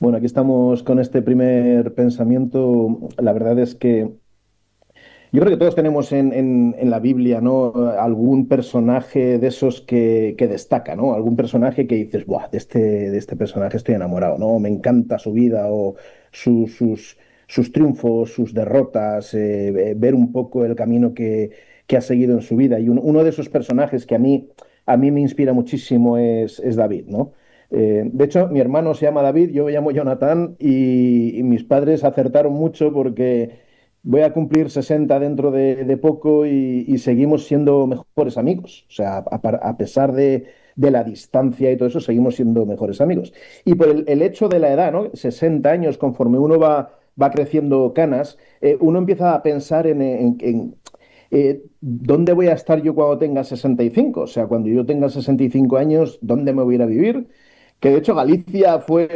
Bueno, aquí estamos con este primer pensamiento. La verdad es que yo creo que todos tenemos en la Biblia, ¿no? Algún personaje de esos que destaca, ¿no? Algún personaje que dices, ¡buah! De este personaje estoy enamorado, ¿no? Me encanta su vida o su- sus, sus triunfos, sus derrotas, ver un poco el camino que ha seguido en su vida. Y uno de esos personajes que a mí me inspira muchísimo es David, ¿no? De hecho, mi hermano se llama David, yo me llamo Jonathan y mis padres acertaron mucho porque voy a cumplir 60 dentro de poco y seguimos siendo mejores amigos. O sea, a pesar de la distancia y todo eso, seguimos siendo mejores amigos. Y por el hecho de la edad, ¿no? 60 años, conforme uno va creciendo canas, uno empieza a pensar en dónde voy a estar yo cuando tenga 65. O sea, cuando yo tenga 65 años, ¿dónde me voy a ir a vivir? Que de hecho Galicia fue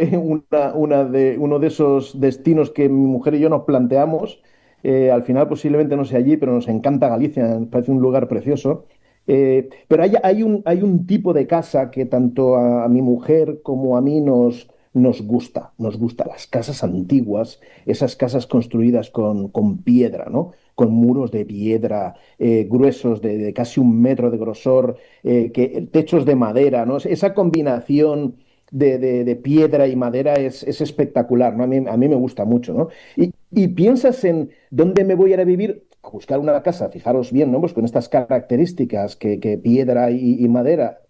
uno de esos destinos que mi mujer y yo nos planteamos. Al final posiblemente no sea allí, pero nos encanta Galicia, nos parece un lugar precioso. Pero hay un tipo de casa que tanto a mi mujer como a mí nos gusta. Nos gusta las casas antiguas, esas casas construidas con piedra, ¿no? Con muros de piedra gruesos de casi 1 metro de grosor, techos de madera, ¿no? Esa combinación de piedra y madera es espectacular, ¿no? A mí me gusta mucho, ¿no? Y piensas en dónde me voy a ir a vivir, a buscar una casa, fijaros bien, ¿no? Pues con estas características que piedra y madera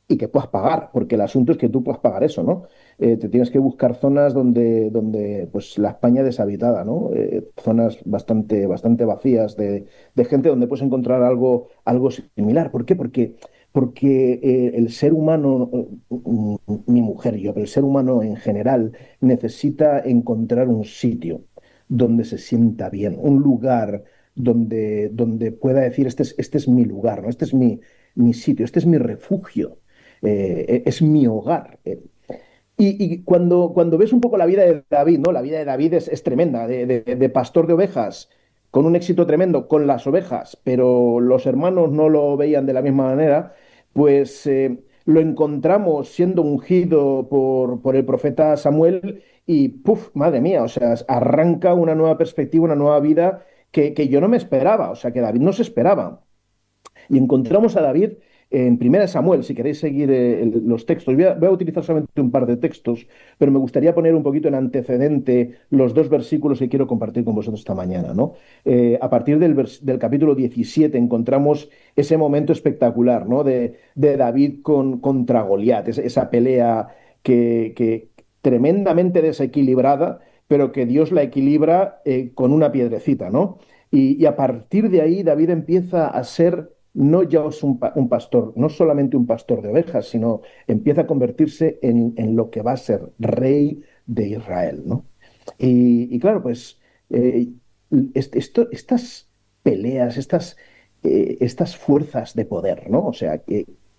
y que puedas pagar, porque el asunto es que tú puedas pagar eso, ¿no? Te tienes que buscar zonas donde pues la España deshabitada, ¿no? Zonas bastante vacías de gente donde puedes encontrar algo similar. ¿Por qué? Porque el ser humano, mi mujer y yo, pero el ser humano en general necesita encontrar un sitio donde se sienta bien, un lugar donde pueda decir, este es mi lugar, ¿no? Este es mi sitio, este es mi refugio, es mi hogar. Y cuando ves un poco la vida de David, ¿no? La vida de David es tremenda, de pastor de ovejas, con un éxito tremendo con las ovejas, pero los hermanos no lo veían de la misma manera, pues lo encontramos siendo ungido por el profeta Samuel y, ¡puf!, madre mía, o sea, arranca una nueva perspectiva, una nueva vida que yo no me esperaba, o sea, que David no se esperaba. Y encontramos a David en Primera Samuel, si queréis seguir los textos. Voy a utilizar solamente un par de textos, pero me gustaría poner un poquito en antecedente los dos versículos que quiero compartir con vosotros esta mañana, ¿no? A partir del capítulo 17 encontramos ese momento espectacular, ¿no? De David contra Goliat, esa pelea que tremendamente desequilibrada, pero que Dios la equilibra con una piedrecita, ¿no? Y a partir de ahí David empieza a ser no ya es un pastor, no solamente un pastor de ovejas, sino empieza a convertirse en lo que va a ser rey de Israel, ¿no? Y claro, pues eh, estas peleas, estas fuerzas de poder, ¿no? O sea,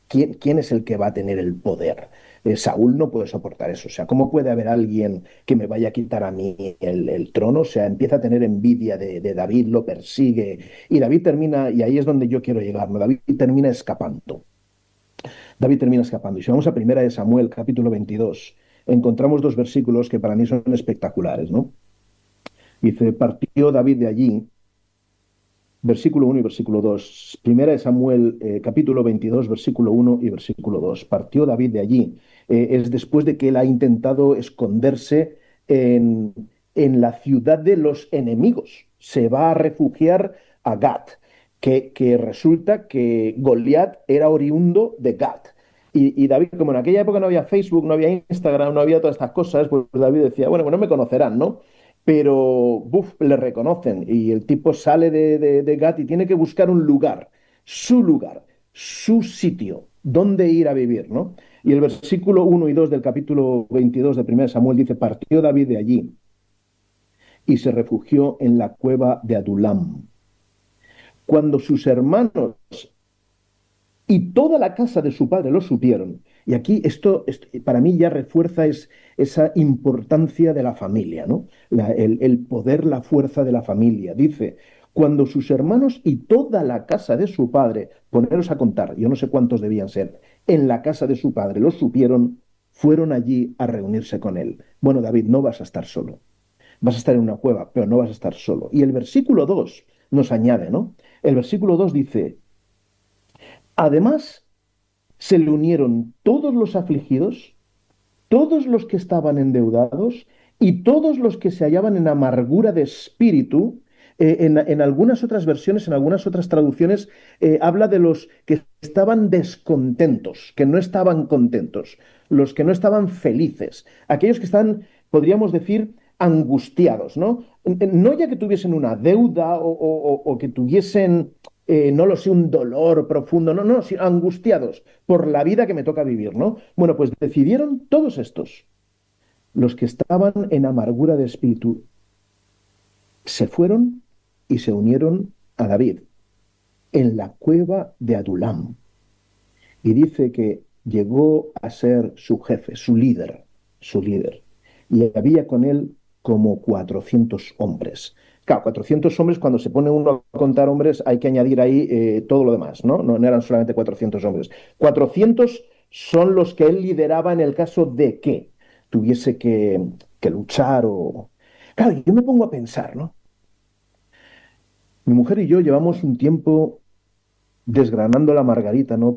¿quién es el que va a tener el poder? Saúl no puede soportar eso. O sea, ¿cómo puede haber alguien que me vaya a quitar a mí el trono? O sea, empieza a tener envidia de David, lo persigue. Y David termina, y ahí es donde yo quiero llegar, ¿no? David termina escapando. David termina escapando. Y si vamos a Primera de Samuel, capítulo 22, encontramos dos versículos que para mí son espectaculares, ¿no? Dice, partió David de allí, versículo 1 y versículo 2. Primera de Samuel, capítulo 22, versículo 1 y versículo 2. Partió David de allí. Es después de que él ha intentado esconderse en, en la ciudad de los enemigos. Se va a refugiar a Gat, que resulta que Goliat era oriundo de Gat. Y David, como en aquella época no había Facebook, no había Instagram, no había todas estas cosas, pues David decía, bueno, pues no me conocerán, ¿no? Pero le reconocen y el tipo sale de Gat y tiene que buscar un lugar, su sitio, donde ir a vivir, ¿no? Y el versículo 1 y 2 del capítulo 22 de 1 Samuel dice, partió David de allí y se refugió en la cueva de Adulam. Cuando sus hermanos y toda la casa de su padre lo supieron. Y aquí esto para mí ya refuerza esa importancia de la familia, ¿no? El poder, la fuerza de la familia. Dice, cuando sus hermanos y toda la casa de su padre, poneros a contar, yo no sé cuántos debían ser, en la casa de su padre lo supieron, fueron allí a reunirse con él. Bueno, David, no vas a estar solo. Vas a estar en una cueva, pero no vas a estar solo. Y el versículo 2 nos añade, ¿no? El versículo 2 dice, además se le unieron todos los afligidos, todos los que estaban endeudados y todos los que se hallaban en amargura de espíritu. En algunas otras versiones, en algunas otras traducciones, habla de los que estaban descontentos, que no estaban contentos, los que no estaban felices, aquellos que están, podríamos decir, angustiados, ¿no? No ya que tuviesen una deuda o que tuviesen, no lo sé, un dolor profundo, no, no, sino angustiados por la vida que me toca vivir, ¿no? Bueno, pues decidieron todos estos, los que estaban en amargura de espíritu, se fueron y se unieron a David en la cueva de Adulam. Y dice que llegó a ser su jefe, su líder, su líder. Y había con él como 400 hombres. Claro, 400 hombres, cuando se pone uno a contar hombres, hay que añadir ahí todo lo demás, ¿no? ¿no? No eran solamente 400 hombres. 400 son los que él lideraba en el caso de que tuviese que luchar o... Claro, yo me pongo a pensar, ¿no? Mi mujer y yo llevamos un tiempo desgranando la margarita, ¿no?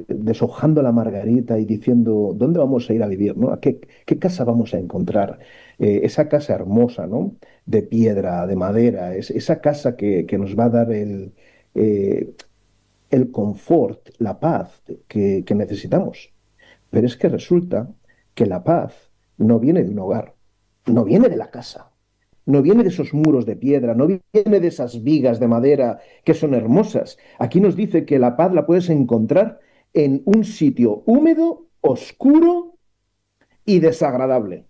Deshojando la margarita y diciendo, ¿dónde vamos a ir a vivir, ¿no? ¿Qué casa vamos a encontrar? Esa casa hermosa, ¿no? De piedra, de madera, esa casa que nos va a dar eh, el confort, la paz que necesitamos. Pero es que resulta que la paz no viene de un hogar, no viene de la casa. No viene de esos muros de piedra, no viene de esas vigas de madera que son hermosas. Aquí nos dice que la paz la puedes encontrar en un sitio húmedo, oscuro y desagradable.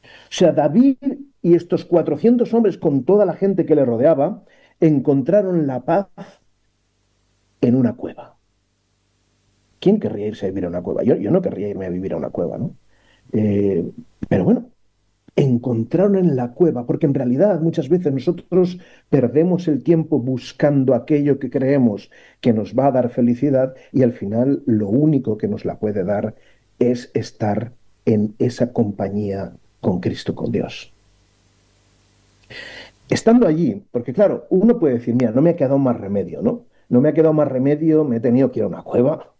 O sea, David y estos 400 hombres con toda la gente que le rodeaba encontraron la paz en una cueva. ¿Quién querría irse a vivir a una cueva? Yo no querría irme a vivir a una cueva, ¿no? Eh, pero bueno, encontraron en la cueva, porque en realidad muchas veces nosotros perdemos el tiempo buscando aquello que creemos que nos va a dar felicidad y al final lo único que nos la puede dar es estar en esa compañía con Cristo, con Dios. Estando allí, porque claro, uno puede decir, mira, no me ha quedado más remedio, ¿no? No me ha quedado más remedio, me he tenido que ir a una cueva.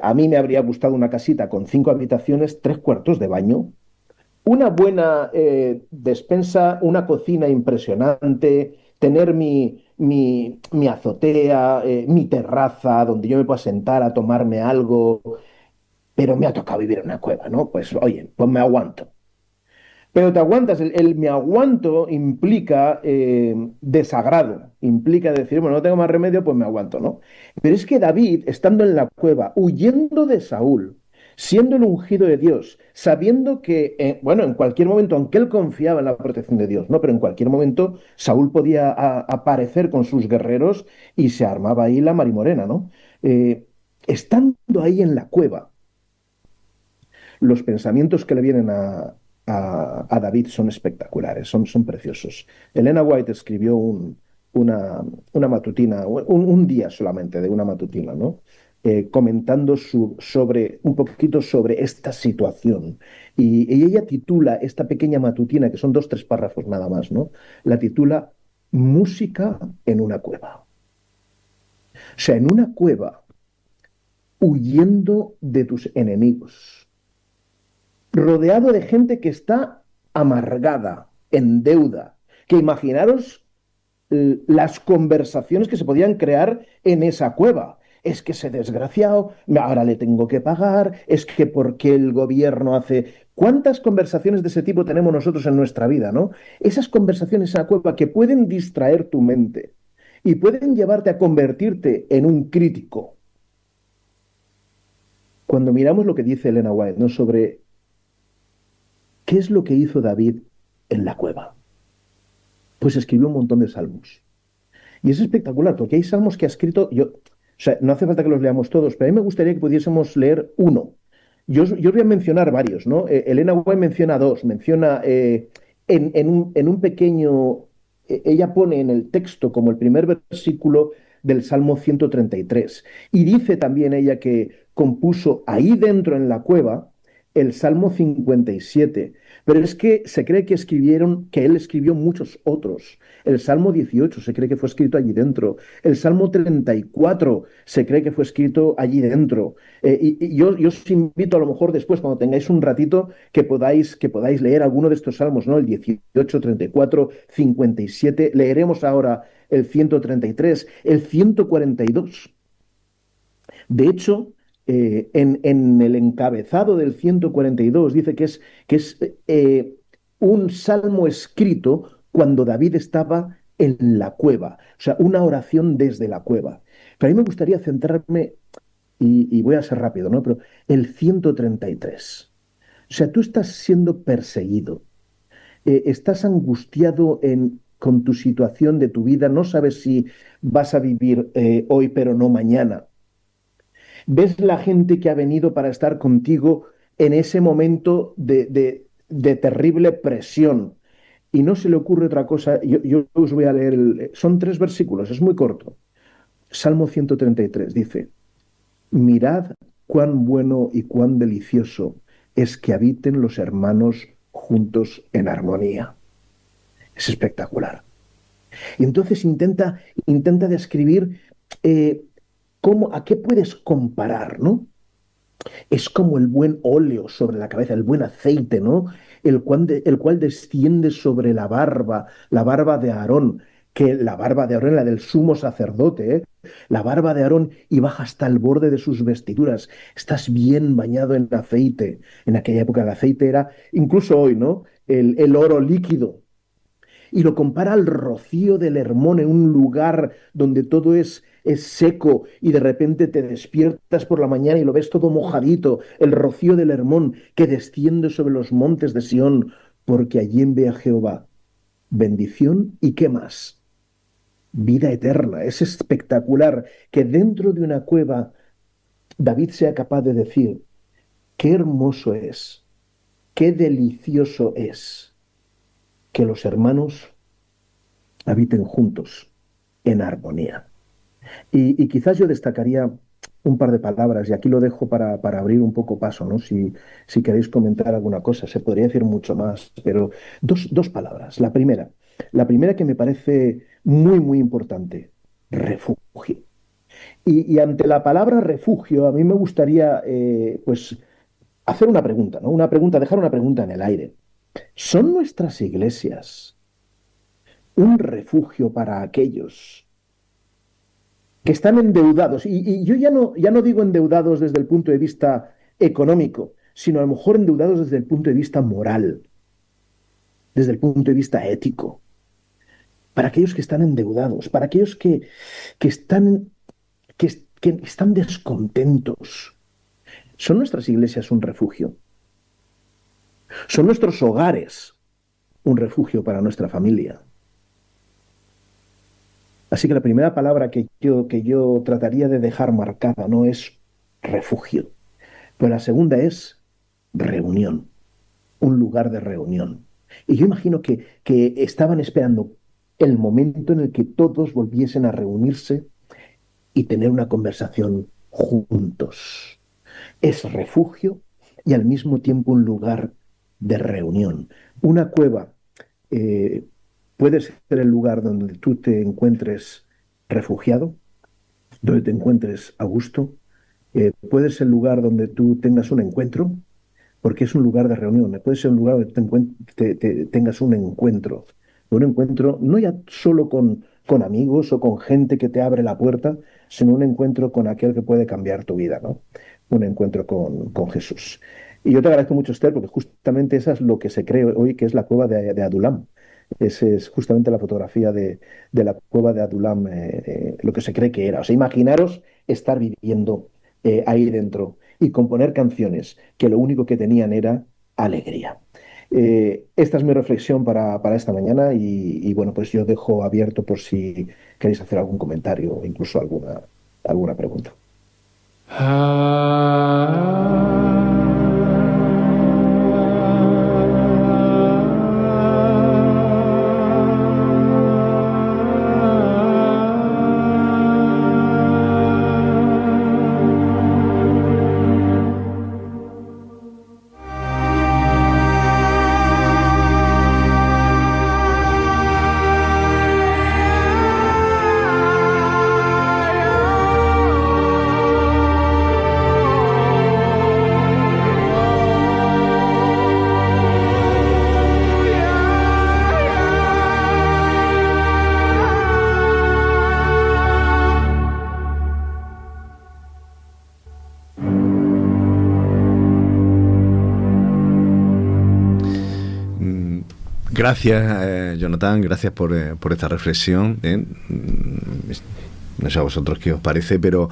A mí me habría gustado una casita con 5 habitaciones, 3 cuartos de baño, una buena despensa, una cocina impresionante, tener mi azotea, mi terraza donde yo me pueda sentar a tomarme algo, pero me ha tocado vivir en una cueva, ¿no? Pues oye, pues me aguanto. Pero te aguantas, el me aguanto implica desagrado, implica decir, bueno, no tengo más remedio, pues me aguanto, ¿no? Pero es que David, estando en la cueva, huyendo de Saúl, siendo el ungido de Dios, sabiendo que, bueno, en cualquier momento, aunque él confiaba en la protección de Dios, ¿no? Pero en cualquier momento Saúl podía aparecer con sus guerreros y se armaba ahí la marimorena, ¿no? Estando ahí en la cueva, los pensamientos que le vienen a David son espectaculares, son preciosos. Elena White escribió una matutina, un día solamente de una matutina, ¿no? Comentando sobre, un poquito sobre esta situación. Y ella titula esta pequeña matutina, que son 2, 3 párrafos nada más, ¿no? La titula Música en una cueva. O sea, en una cueva, huyendo de tus enemigos, rodeado de gente que está amargada, en deuda, que imaginaros las conversaciones que se podían crear en esa cueva. Es que ese desgraciado, ahora le tengo que pagar, es que porque el gobierno hace... ¿Cuántas conversaciones de ese tipo tenemos nosotros en nuestra vida, no? Esas conversaciones en la cueva que pueden distraer tu mente y pueden llevarte a convertirte en un crítico. Cuando miramos lo que dice Elena White, ¿no? Sobre qué es lo que hizo David en la cueva. Pues escribió un montón de salmos. Y es espectacular, porque hay salmos que ha escrito, o sea, no hace falta que los leamos todos, pero a mí me gustaría que pudiésemos leer uno. Yo os voy a mencionar varios, ¿no? Elena White menciona dos, menciona en un pequeño, ella pone en el texto como el primer versículo del Salmo 133. Y dice también ella que compuso ahí dentro en la cueva el Salmo 57. Pero es que se cree que él escribió muchos otros. El Salmo 18 se cree que fue escrito allí dentro. El Salmo 34 se cree que fue escrito allí dentro. Yo os invito a lo mejor después, cuando tengáis un ratito, que podáis leer alguno de estos salmos, ¿no? El 18, 34, 57. Leeremos ahora el 133, el 142. De hecho, en el encabezado del 142 dice que es un salmo escrito cuando David estaba en la cueva, o sea, una oración desde la cueva. Pero a mí me gustaría centrarme, y voy a ser rápido, ¿no? Pero el 133. O sea, tú estás siendo perseguido, estás angustiado con tu situación de tu vida, no sabes si vas a vivir hoy, pero no mañana. Ves la gente que ha venido para estar contigo en ese momento de terrible presión y no se le ocurre otra cosa. Yo os voy a leer, son 3 versículos, es muy corto. Salmo 133 dice, mirad cuán bueno y cuán delicioso es que habiten los hermanos juntos en armonía. Es espectacular. Y entonces intenta describir a qué puedes comparar, ¿no? Es como el buen óleo sobre la cabeza, el buen aceite, ¿no? El cual desciende sobre la barba de Aarón, que la barba de Aarón es la del sumo sacerdote, ¿eh? La barba de Aarón y baja hasta el borde de sus vestiduras. Estás bien bañado en aceite. En aquella época el aceite era, incluso hoy, ¿no? El oro líquido y lo compara al rocío del Hermón en un lugar donde todo es seco y de repente te despiertas por la mañana y lo ves todo mojadito, el rocío del Hermón que desciende sobre los montes de Sión, porque allí envía Jehová bendición y qué más, vida eterna. Es espectacular que dentro de una cueva David sea capaz de decir, qué hermoso es, qué delicioso es que los hermanos habiten juntos en armonía. Y quizás yo destacaría un par de palabras, y aquí lo dejo para abrir un poco paso, ¿no? Si queréis comentar alguna cosa, se podría decir mucho más, pero dos palabras. La primera que me parece muy, muy importante, refugio. Y ante la palabra refugio, a mí me gustaría, pues, hacer una pregunta, ¿no? Una pregunta, dejar una pregunta en el aire. ¿Son nuestras iglesias un refugio para aquellos que están endeudados? Y yo ya no digo endeudados desde el punto de vista económico, sino a lo mejor endeudados desde el punto de vista moral, desde el punto de vista ético. Para aquellos que están endeudados, para aquellos que están, que están descontentos. ¿Son nuestras iglesias un refugio? ¿Son nuestros hogares un refugio para nuestra familia? Así que la primera palabra que yo trataría de dejar marcada no es refugio, pero la segunda es reunión, un lugar de reunión. Y yo imagino que estaban esperando el momento en el que todos volviesen a reunirse y tener una conversación juntos. Es refugio y al mismo tiempo un lugar de reunión. Una cueva eh, puede ser el lugar donde tú te encuentres refugiado, donde te encuentres a gusto. Puede ser el lugar donde tú tengas un encuentro, porque es un lugar de reunión. Puede ser un lugar donde tengas un encuentro no ya solo con amigos o con gente que te abre la puerta, sino un encuentro con aquel que puede cambiar tu vida, ¿no? Un encuentro con Jesús. Y yo te agradezco mucho, Esther, porque justamente esa es lo que se cree hoy que es la cueva de Adulam. Esa es justamente la fotografía de la cueva de Adulam, lo que se cree que era. O sea, imaginaros estar viviendo ahí dentro y componer canciones que lo único que tenían era alegría. Esta es mi reflexión para esta mañana y bueno, pues yo dejo abierto por si queréis hacer algún comentario o incluso alguna pregunta. Gracias, Jonathan, gracias por esta reflexión. No sé a vosotros qué os parece, pero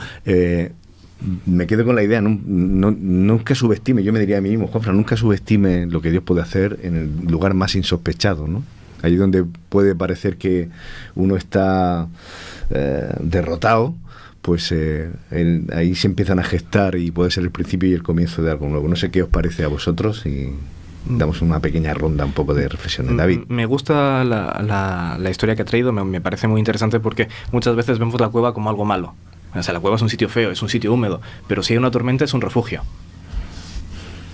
me quedo con la idea, nunca subestime, yo me diría a mí mismo, Juanfran, nunca subestime lo que Dios puede hacer en el lugar más insospechado, ¿no? Ahí donde puede parecer que uno está derrotado, pues ahí se empiezan a gestar y puede ser el principio y el comienzo de algo nuevo. No sé qué os parece a vosotros y damos una pequeña ronda, un poco de reflexión. David. Me gusta la historia que ha traído, me parece muy interesante porque muchas veces vemos la cueva como algo malo. O sea, la cueva es un sitio feo, es un sitio húmedo, pero si hay una tormenta es un refugio.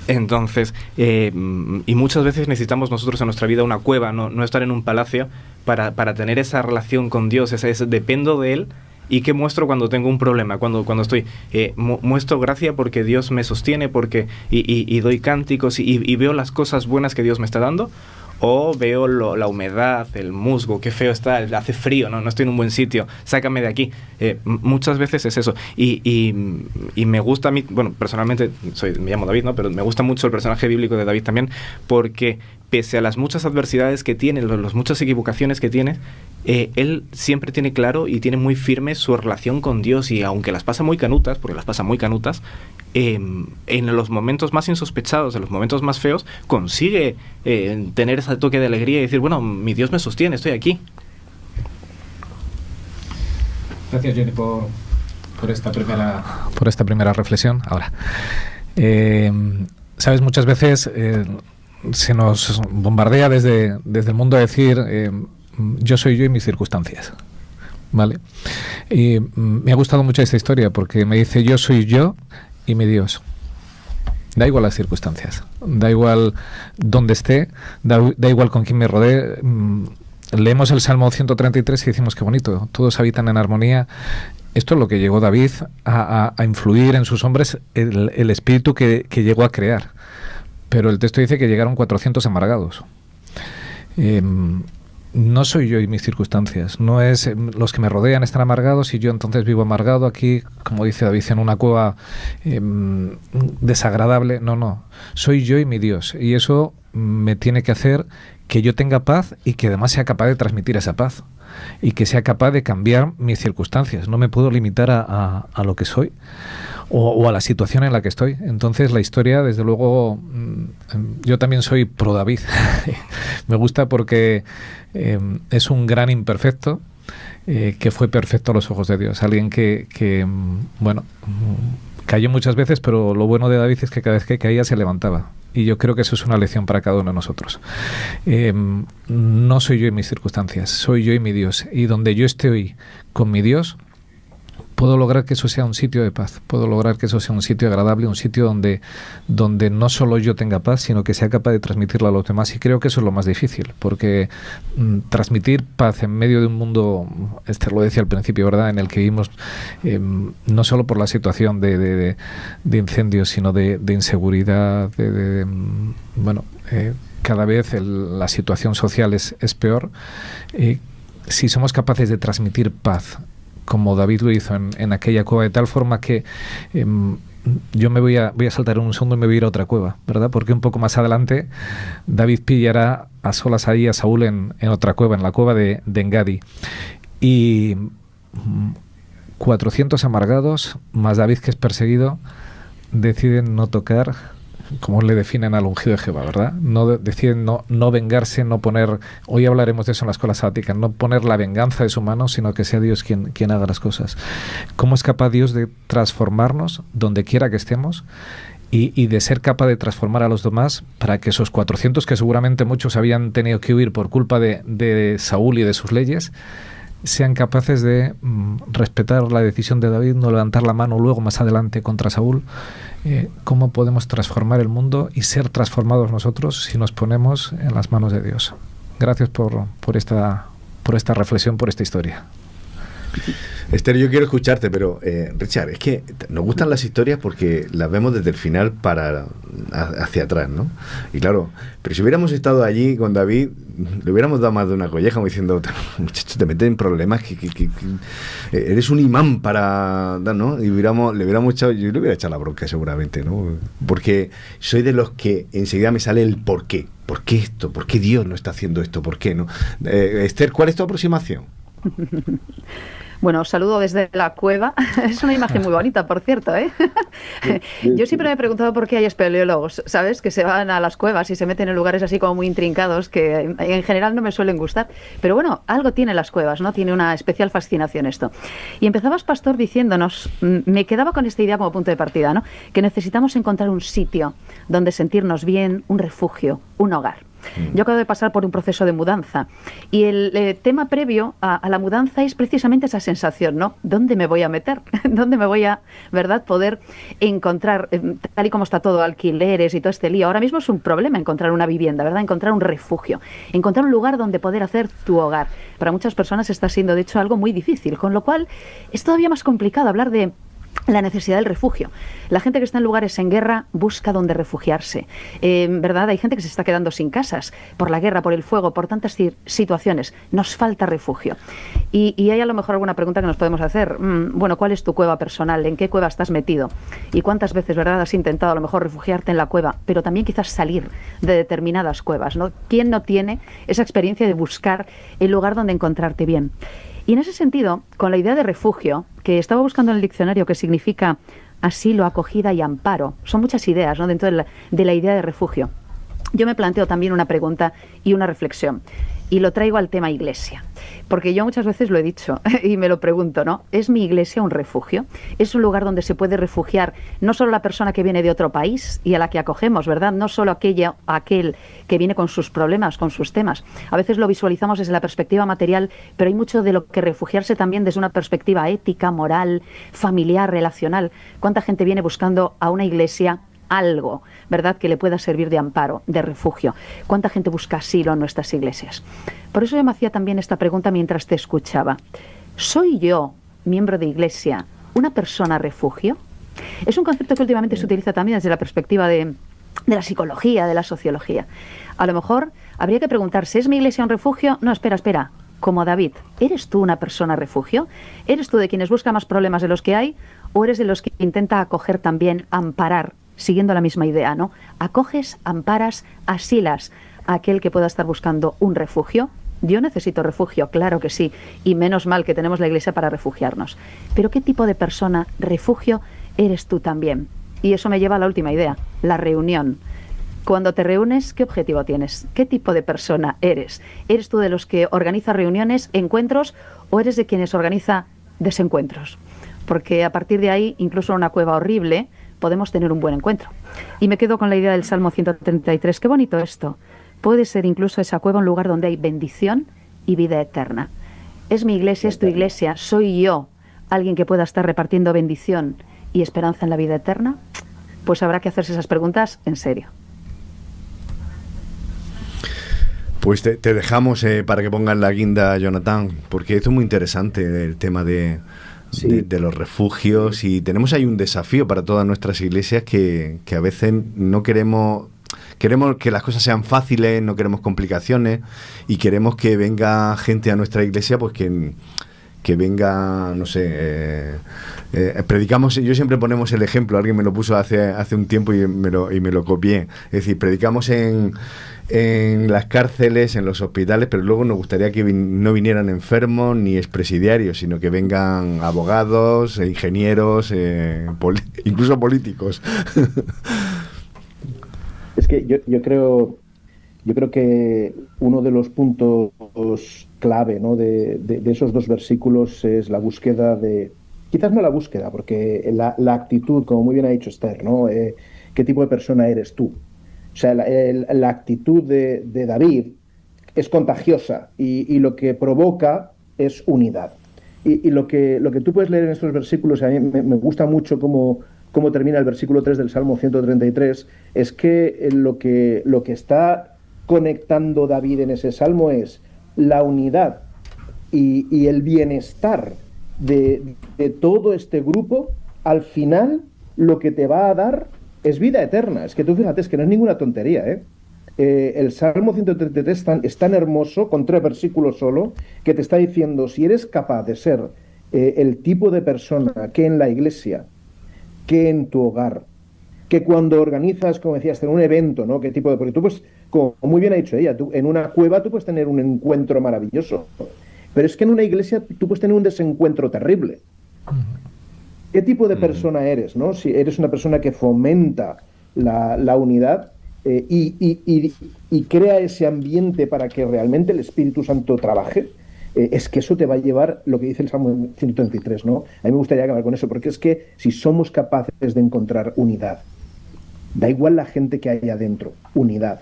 Entonces, y muchas veces necesitamos nosotros en nuestra vida una cueva, no estar en un palacio, para tener esa relación con Dios, ese dependo de Él. ¿Y qué muestro cuando tengo un problema? Cuando estoy... muestro gracia porque Dios me sostiene, y doy cánticos y veo las cosas buenas que Dios me está dando. O veo la humedad, el musgo, qué feo está, hace frío, no estoy en un buen sitio, sácame de aquí. Muchas veces es eso. Y me gusta a mí, bueno, personalmente, me llamo David, ¿no? Pero me gusta mucho el personaje bíblico de David también, porque pese a las muchas adversidades que tiene, las muchas equivocaciones que tiene, él siempre tiene claro y tiene muy firme su relación con Dios, y aunque las pasa muy canutas, porque las pasa muy canutas, en los momentos más insospechados, en los momentos más feos, consigue tener ese toque de alegría y decir, bueno, mi Dios me sostiene, estoy aquí. Gracias, Jenny, por esta primera reflexión. Ahora, sabes, muchas veces se nos bombardea desde el mundo a decir yo soy yo y mis circunstancias, ¿vale? Y me ha gustado mucho esta historia porque me dice yo soy yo y mi Dios. Da igual las circunstancias, da igual dónde esté, da igual con quién me rodee. Leemos el Salmo 133 y decimos qué bonito, todos habitan en armonía. Esto es lo que llegó David a influir en sus hombres, el espíritu que llegó a crear. Pero el texto dice que llegaron 400 amargados. No soy yo y mis circunstancias, no es los que me rodean están amargados y yo entonces vivo amargado aquí, como dice David, en una cueva desagradable. No, soy yo y mi Dios, y eso me tiene que hacer que yo tenga paz y que además sea capaz de transmitir esa paz y que sea capaz de cambiar mis circunstancias. No me puedo limitar a lo que soy o a la situación en la que estoy. Entonces la historia, desde luego, yo también soy pro David. Me gusta porque es un gran imperfecto que fue perfecto a los ojos de Dios. Alguien que bueno, cayó muchas veces, pero lo bueno de David es que cada vez que caía se levantaba. Y yo creo que eso es una lección para cada uno de nosotros. No soy yo y mis circunstancias, soy yo y mi Dios. Y donde yo esté hoy con mi Dios, puedo lograr que eso sea un sitio de paz, puedo lograr que eso sea un sitio agradable, un sitio donde no solo yo tenga paz, sino que sea capaz de transmitirla a los demás. Y creo que eso es lo más difícil, porque transmitir paz en medio de un mundo, lo decía al principio, ¿verdad?, en el que vivimos, no solo por la situación de incendios, sino de inseguridad, bueno, cada vez la situación social es peor. Si somos capaces de transmitir paz, como David lo hizo en aquella cueva, de tal forma que yo me voy a saltar un segundo y me voy a ir a otra cueva, ¿verdad? Porque un poco más adelante David pillará a solas ahí a Saúl en otra cueva, en la cueva de Engadi. Y 400 amargados, más David, que es perseguido, deciden no tocar, como le definen al ungido de Jehová, ¿verdad? Deciden no vengarse, no poner, hoy hablaremos de eso en la escuela sabática, no poner la venganza de su mano, sino que sea Dios quien haga las cosas. ¿Cómo es capaz Dios de transformarnos donde quiera que estemos y de ser capaz de transformar a los demás para que esos 400, que seguramente muchos habían tenido que huir por culpa de Saúl y de sus leyes, sean capaces de respetar la decisión de David, no levantar la mano luego más adelante contra Saúl? ¿Cómo podemos transformar el mundo y ser transformados nosotros si nos ponemos en las manos de Dios? Gracias por esta reflexión, por esta historia. Esther, yo quiero escucharte, pero Richard, es que nos gustan las historias porque las vemos desde el final hacia atrás, ¿no? Y claro, pero si hubiéramos estado allí con David, le hubiéramos dado más de una colleja, como diciendo, muchacho, te metes en problemas, que eres un imán para, ¿no? Y le hubiéramos echado, yo le hubiera echado la bronca seguramente, ¿no? Porque soy de los que enseguida me sale el por qué. ¿Por qué esto? ¿Por qué Dios no está haciendo esto? ¿Por qué no? Esther, ¿cuál es tu aproximación? Bueno, os saludo desde la cueva. Es una imagen muy bonita, por cierto, ¿eh? Yo siempre me he preguntado por qué hay espeleólogos, ¿sabes? Que se van a las cuevas y se meten en lugares así como muy intrincados que en general no me suelen gustar. Pero bueno, algo tiene las cuevas, ¿no? Tiene una especial fascinación esto. Y empezabas, Pastor, diciéndonos, me quedaba con esta idea como punto de partida, ¿no? Que necesitamos encontrar un sitio donde sentirnos bien, un refugio, un hogar. Yo acabo de pasar por un proceso de mudanza y el tema previo a la mudanza es precisamente esa sensación, ¿no? ¿Dónde me voy a meter? ¿Dónde me voy a, verdad, poder encontrar, tal y como está todo, alquileres y todo este lío? Ahora mismo es un problema encontrar una vivienda, ¿verdad? Encontrar un refugio, encontrar un lugar donde poder hacer tu hogar. Para muchas personas está siendo, de hecho, algo muy difícil, con lo cual es todavía más complicado hablar de la necesidad del refugio. La gente que está en lugares en guerra busca dónde refugiarse. ¿Verdad? Hay gente que se está quedando sin casas por la guerra, por el fuego, por tantas situaciones. Nos falta refugio. Y hay a lo mejor alguna pregunta que nos podemos hacer. Bueno, ¿cuál es tu cueva personal? ¿En qué cueva estás metido? ¿Y cuántas veces, verdad, has intentado a lo mejor refugiarte en la cueva, pero también quizás salir de determinadas cuevas, ¿no? ¿Quién no tiene esa experiencia de buscar el lugar donde encontrarte bien? Y en ese sentido, con la idea de refugio, que estaba buscando en el diccionario, que significa asilo, acogida y amparo, son muchas ideas, ¿no?, dentro de la idea de refugio. Yo me planteo también una pregunta y una reflexión, y lo traigo al tema iglesia, porque yo muchas veces lo he dicho y me lo pregunto, ¿no? ¿Es mi iglesia un refugio? ¿Es un lugar donde se puede refugiar no solo la persona que viene de otro país y a la que acogemos, ¿verdad? No solo aquel que viene con sus problemas, con sus temas. A veces lo visualizamos desde la perspectiva material, pero hay mucho de lo que refugiarse también desde una perspectiva ética, moral, familiar, relacional. ¿Cuánta gente viene buscando a una iglesia algo, ¿verdad?, que le pueda servir de amparo, de refugio? ¿Cuánta gente busca asilo en nuestras iglesias? Por eso yo me hacía también esta pregunta mientras te escuchaba. ¿Soy yo, miembro de iglesia, una persona refugio? Es un concepto que últimamente se utiliza también desde la perspectiva de la psicología, de la sociología. A lo mejor habría que preguntarse, ¿es mi iglesia un refugio? No, espera. Como David, ¿eres tú una persona refugio? ¿Eres tú de quienes busca más problemas de los que hay? ¿O eres de los que intenta acoger también, amparar, siguiendo la misma idea, ¿no? Acoges, amparas, asilas a aquel que pueda estar buscando un refugio. Yo necesito refugio, claro que sí, y menos mal que tenemos la iglesia para refugiarnos. Pero ¿qué tipo de persona, refugio, eres tú también? Y eso me lleva a la última idea, la reunión. Cuando te reúnes, ¿qué objetivo tienes? ¿Qué tipo de persona eres? ¿Eres tú de los que organiza reuniones, encuentros, o eres de quienes organiza desencuentros? Porque a partir de ahí, incluso en una cueva horrible, podemos tener un buen encuentro. Y me quedo con la idea del Salmo 133. Qué bonito esto. Puede ser incluso esa cueva un lugar donde hay bendición y vida eterna. Es mi iglesia, es tu iglesia, soy yo alguien que pueda estar repartiendo bendición y esperanza en la vida eterna. Pues habrá que hacerse esas preguntas en serio. Pues te dejamos para que pongan la guinda, Jonathan, porque esto es muy interesante, el tema de los refugios, y tenemos ahí un desafío para todas nuestras iglesias que a veces no queremos que las cosas sean fáciles, no queremos complicaciones, y queremos que venga gente a nuestra iglesia, pues que venga, no sé, predicamos, yo siempre ponemos el ejemplo, alguien me lo puso hace un tiempo y me lo copié, es decir, predicamos en las cárceles, en los hospitales, pero luego nos gustaría que no vinieran enfermos ni expresidiarios, sino que vengan abogados, ingenieros, incluso políticos. Es que yo creo que uno de los puntos clave, ¿no?, de esos dos versículos es la búsqueda de, quizás no la búsqueda, porque la actitud, como muy bien ha dicho Esther, ¿no? ¿Qué tipo de persona eres tú? O sea, la actitud de David es contagiosa y lo que provoca es unidad. Y lo que tú puedes leer en estos versículos, a mí me gusta mucho cómo termina el versículo 3 del Salmo 133, es que lo que está conectando David en ese salmo es la unidad y el bienestar de todo este grupo, al final lo que te va a dar es vida eterna. Es que tú fíjate, es que no es ninguna tontería, ¿eh? El Salmo 133 es tan hermoso, con 3 versículos solo, que te está diciendo, si eres capaz de ser el tipo de persona que en la iglesia, que en tu hogar, que cuando organizas, como decías, en un evento, ¿no? ¿Qué tipo de...? Porque tú, pues, como muy bien ha dicho ella, tú, en una cueva tú puedes tener un encuentro maravilloso, pero es que en una iglesia tú puedes tener un desencuentro terrible. ¿Qué tipo de persona eres, no? Si eres una persona que fomenta la unidad y crea ese ambiente para que realmente el Espíritu Santo trabaje, es que eso te va a llevar, lo que dice el Salmo 133, ¿no? A mí me gustaría acabar con eso, porque es que si somos capaces de encontrar unidad, da igual la gente que hay adentro, unidad,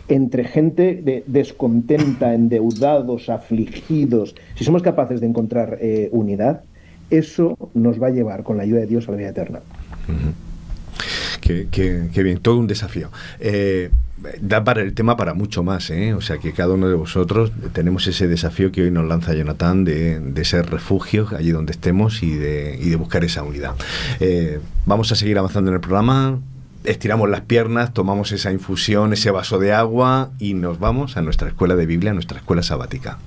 entre gente descontenta, endeudados, afligidos, si somos capaces de encontrar unidad, eso nos va a llevar, con la ayuda de Dios, a la vida eterna. Qué bien, todo un desafío. Da para el tema para mucho más, ¿eh? O sea que cada uno de vosotros tenemos ese desafío que hoy nos lanza Jonathan de ser refugio allí donde estemos y de buscar esa unidad. Vamos a seguir avanzando en el programa. Estiramos las piernas, tomamos esa infusión, ese vaso de agua y nos vamos a nuestra escuela de Biblia, a nuestra escuela sabática.